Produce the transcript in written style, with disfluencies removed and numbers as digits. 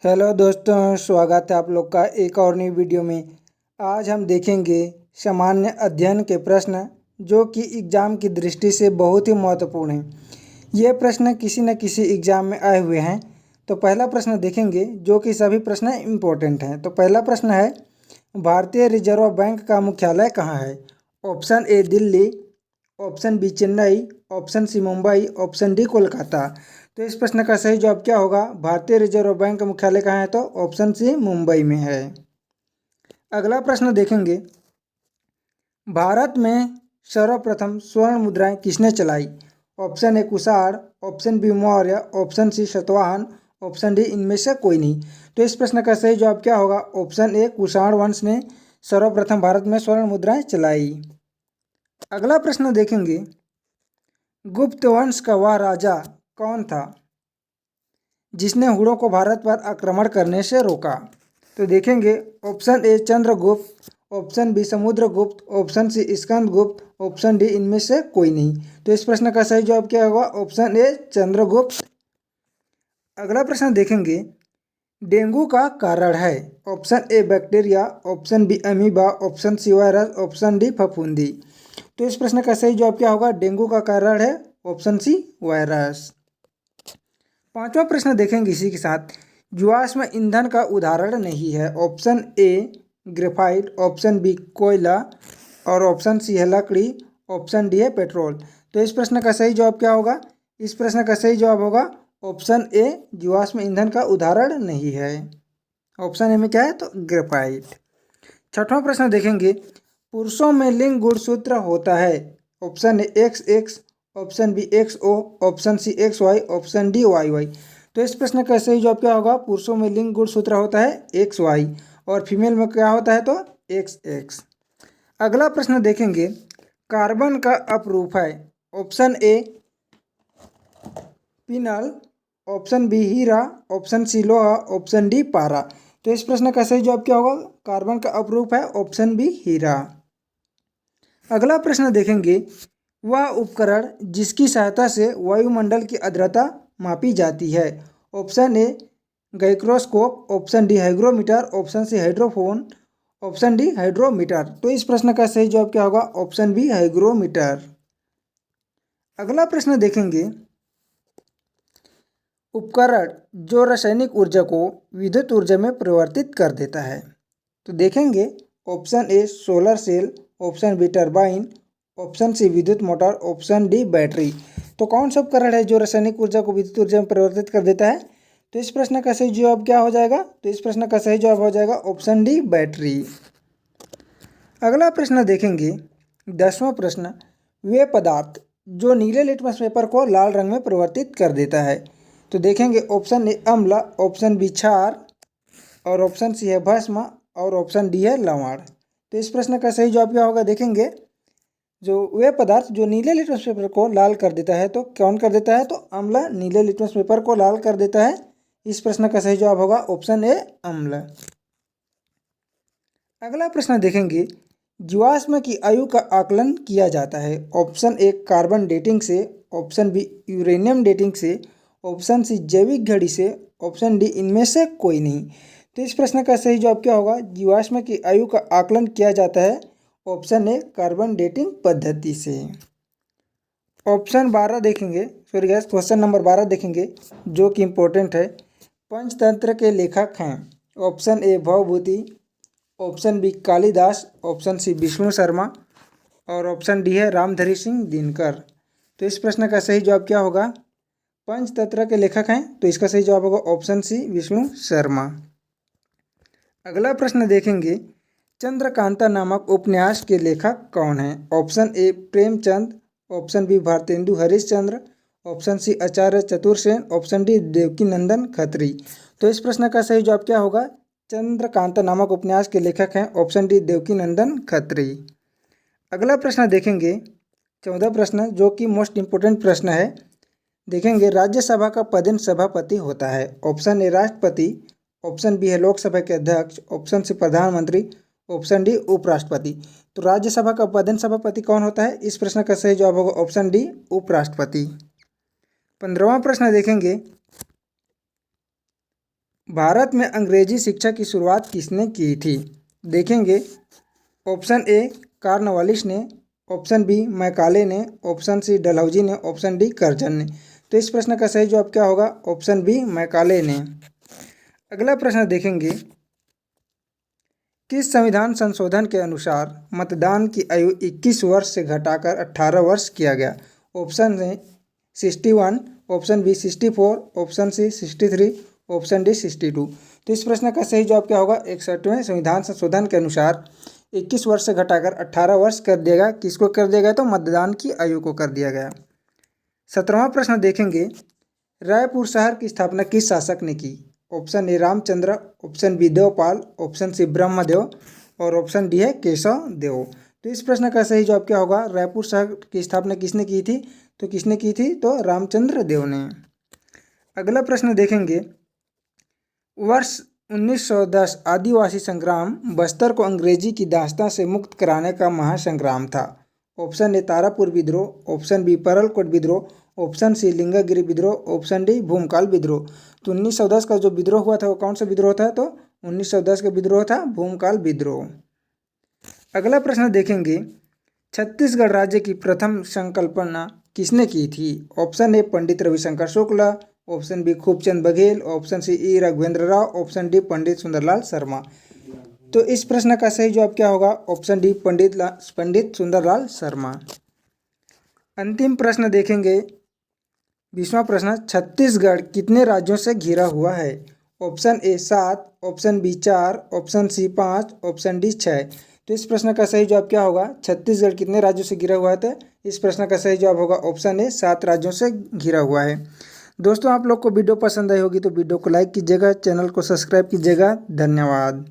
Hello दोस्तों, स्वागत है आप लोग का एक और नई वीडियो में। आज हम देखेंगे सामान्य अध्ययन के प्रश्न जो कि एग्ज़ाम की दृष्टि से बहुत ही महत्वपूर्ण हैं। ये प्रश्न किसी न किसी एग्ज़ाम में आए हुए हैं। तो पहला प्रश्न देखेंगे जो कि सभी प्रश्न इम्पोर्टेंट हैं। तो पहला प्रश्न है, भारतीय रिजर्व बैंक का मुख्यालय कहाँ है? Option A Delhi, option B Chennai, option C Mumbai, option D Kolkata. तो इस प्रश्न का सही जवाब क्या होगा? भारतीय रिजर्व बैंक का मुख्यालय कहाँ है? तो ऑप्शन सी मुंबई में है। अगला प्रश्न देखेंगे, भारत में सर्वप्रथम स्वर्ण मुद्राएं किसने चलाई? Option A Kushan, option B Maurya, option C Satavahana, option D इनमें से कोई नहीं। तो इस प्रश्न का सही जवाब क्या होगा? ऑप्शन ए कुषाण वंश ने सर्वप्रथम भारत में स्वर्ण मुद्राएं चलाई। अगला प्रश्न देखेंगे, गुप्त वंश का वह राजा कौन था जिसने हुड़ों को भारत पर आक्रमण करने से रोका? तो देखेंगे, option A Chandragupta, option B Samudragupta, option C Skandagupta, option D इनमें से कोई नहीं। तो इस प्रश्न का सही जवाब क्या होगा? Option A Chandragupta. अगला प्रश्न देखेंगे, डेंगू का कारण है? Option A bacteria, option B amoeba, option C virus, option D फफूंदी। तो इस प्रश्न का सही जवाब क्या होगा? डेंगू का कारण है ऑप्शन सी वायरस। पांचवा प्रश्न देखेंगे इसी के साथ, जीवाश्म ईंधन का उदाहरण नहीं है? Option A graphite, option B कोयला और ऑप्शन सी है लकड़ी, ऑप्शन डी है पेट्रोल। तो इस प्रश्न का सही जवाब क्या होगा? इस प्रश्न का सही जवाब होगा ऑप्शन ए जीवाश्म ईंधन का उदाहरण नहीं है। ऑप्शन ए में क्या है? तो ग्रेफाइट। छठवां प्रश्न देखेंगे, पुरुषों में लिंग गुणसूत्र होता है? Option A X X, option B X O, option C X Y, option D Y Y. तो इस प्रश्न का सही जवाब क्या होगा? पुरुषों में लिंग गुणसूत्र होता है एक्स वाई और फीमेल में क्या होता है? तो एक्स एक्स। अगला प्रश्न देखेंगे, कार्बन का अपरूप है? ऑप्शन ए पिनल, ऑप्शन बी हीरा, ऑप्शन सी लोहा, ऑप्शन डी पारा। तो इस प्रश्न का सही जवाब क्या होगा? कार्बन का अपरूप है ऑप्शन बी हीरा। अगला प्रश्न देखेंगे, वह उपकरण जिसकी सहायता से वायुमंडल की आर्द्रता मापी जाती है? Option A gyroscope, option D hygrometer, option C hydrophone, option D hydrometer. तो इस प्रश्न का सही जवाब क्या होगा? Option B hygrometer. अगला प्रश्न देखेंगे, उपकरण जो रासायनिक ऊर्जा को विद्युत ऊर्जा में परिवर्तित कर देता है? तो देखेंगे, option A solar cell, option B turbine, option C विद्युत मोटर, ऑप्शन डी बैटरी। तो कौन सा उपकरण है जो रासायनिक ऊर्जा को विद्युत ऊर्जा में परिवर्तित कर देता है? तो इस प्रश्न का सही जवाब क्या हो जाएगा? तो इस प्रश्न का सही जवाब हो जाएगा ऑप्शन डी बैटरी। अगला प्रश्न देखेंगे, 10वां प्रश्न, वे पदार्थ जो नीले लिटमस पेपर को लाल रंग में परिवर्तित कर देता है? तो देखेंगे, ऑप्शन ए अम्ल, ऑप्शन बी क्षार और ऑप्शन सी है भस्म और ऑप्शन डी है लवण। तो इस प्रश्न का सही जवाब क्या होगा? देखेंगे, जो वे पदार्थ जो नीले लिटमस पेपर को लाल कर देता है, तो कौन कर देता है? तो अम्ल नीले लिटमस पेपर को लाल कर देता है। इस प्रश्न का सही जवाब होगा ऑप्शन ए अम्ल। अगला प्रश्न देखेंगे, जीवाश्म की आयु का आकलन किया जाता है? ऑप्शन ए कार्बन डेटिंग से, ऑप्शन बी यूरेनियम डेटिंग से, ऑप्शन सी जैविक घड़ी से, ऑप्शन डी इनमें से कोई नहीं। तो इस प्रश्न का सही जवाब क्या होगा? जीवाश्म की आयु का आकलन किया जाता है ऑप्शन ए कार्बन डेटिंग पद्धति से। ऑप्शन 12 देखेंगे, सॉरी गैस, क्वेश्चन नंबर 12 देखेंगे जो कि इम्पोर्टेंट है। पंचतंत्र के लेखक हैं? Option A Bhavabhuti, option B Kalidas, option C Vishnu Sharma और ऑप्शन डी है रामधारी सिंह दिनकर। तो इस प्रश्न का सही जवाब क्या होगा? पंचतंत्र के लेखक हैं तो इसका सही जवाब होगा ऑप्शन सी विष्णु शर्मा। अगला प्रश्न देखेंगे, चंद्रकांता नामक उपन्यास के लेखक कौन हैं? Option A Premchand, option B Bharatendu Harishchandra, option C Acharya Chatursen, option D Devkinandan Khatri. तो इस प्रश्न का सही जवाब क्या होगा? चंद्रकांता नामक उपन्यास के लेखक हैं ऑप्शन डी देवकीनंदन खत्री। अगला प्रश्न देखेंगे, 14 प्रश्न जो कि मोस्ट इम्पोर्टेंट प्रश्न है। देखेंगे, राज्यसभा का पदेन सभापति होता है? ऑप्शन ए राष्ट्रपति, ऑप्शन बी है लोकसभा के अध्यक्ष, ऑप्शन सी प्रधानमंत्री, ऑप्शन डी उपराष्ट्रपति। तो राज्यसभा का पदेन सभापति कौन होता है? इस प्रश्न का सही जवाब होगा ऑप्शन डी उपराष्ट्रपति। 15वां प्रश्न देखेंगे, भारत में अंग्रेजी शिक्षा की शुरुआत किसने की थी? देखेंगे, ऑप्शन ए कार्नवालिस ने, ऑप्शन बी मैकाले ने, ऑप्शन सी डलहौजी ने, ऑप्शन डी कर्जन ने। तो इस प्रश्न का सही जवाब क्या होगा? ऑप्शन बी मैकाले ने। अगला प्रश्न देखेंगे, किस संविधान संशोधन के अनुसार मतदान की आयु 21 वर्ष से घटाकर 18 वर्ष किया गया? Option A 61, option B 64, option C 63, option D 62। तो इस प्रश्न का सही जवाब क्या होगा? 61वें संविधान संशोधन के अनुसार 21 वर्ष से घटाकर 18 वर्ष कर दिया गया। किसको कर दिया गया? तो मतदान की आयु को कर दिया गया। 17वां प्रश्न देखेंगे, रायपुर शहर की स्थापना किस शासक ने की? Option A Ramchandra, option B Devpal, option C Brahmadev और ऑप्शन डी है केशव देव। तो इस प्रश्न का सही जवाब क्या होगा? रायपुर शहर की स्थापना किसने की थी? तो किसने की थी? तो रामचंद्र देव ने। अगला प्रश्न देखेंगे, वर्ष 1910 आदिवासी संग्राम बस्तर को अंग्रेजी की दास्तां से मुक्त कराने का महासंग्राम था। ऑप्शन ए तारापुर विद्रोह, ऑप्शन बी परलकोट विद्रोह, ऑप्शन सी लिंगागिरी विद्रोह, ऑप्शन डी भूमकाल विद्रोह। तो 1910 का जो विद्रोह हुआ था वो कौन सा विद्रोह था? तो 1910 का विद्रोह था भूमकाल विद्रोह। अगला प्रश्न देखेंगे, छत्तीसगढ़ राज्य की प्रथम संकल्पना किसने की थी? Option A Pandit Ravishankar Shukla, option B Khubchand Baghel, option C E Raghavendra Rao, option D Pandit Sundarlal Sharma. तो इस प्रश्न का सही जवाब क्या होगा? Option D Pandit Sundarlal Sharma. अंतिम प्रश्न देखेंगे, 20वां प्रश्न, छत्तीसगढ़ कितने राज्यों से घिरा हुआ है? Option A 7, option B 4, option C 5, option D 6। तो इस प्रश्न का सही जवाब क्या होगा? छत्तीसगढ़ कितने राज्यों से घिरा हुआ है? तो इस प्रश्न का सही जवाब होगा ऑप्शन ए 7 राज्यों से घिरा हुआ है। दोस्तों, आप लोग को वीडियो पसंद आई होगी तो वीडियो को लाइक कीजिएगा, चैनल को सब्सक्राइब कीजिएगा। धन्यवाद।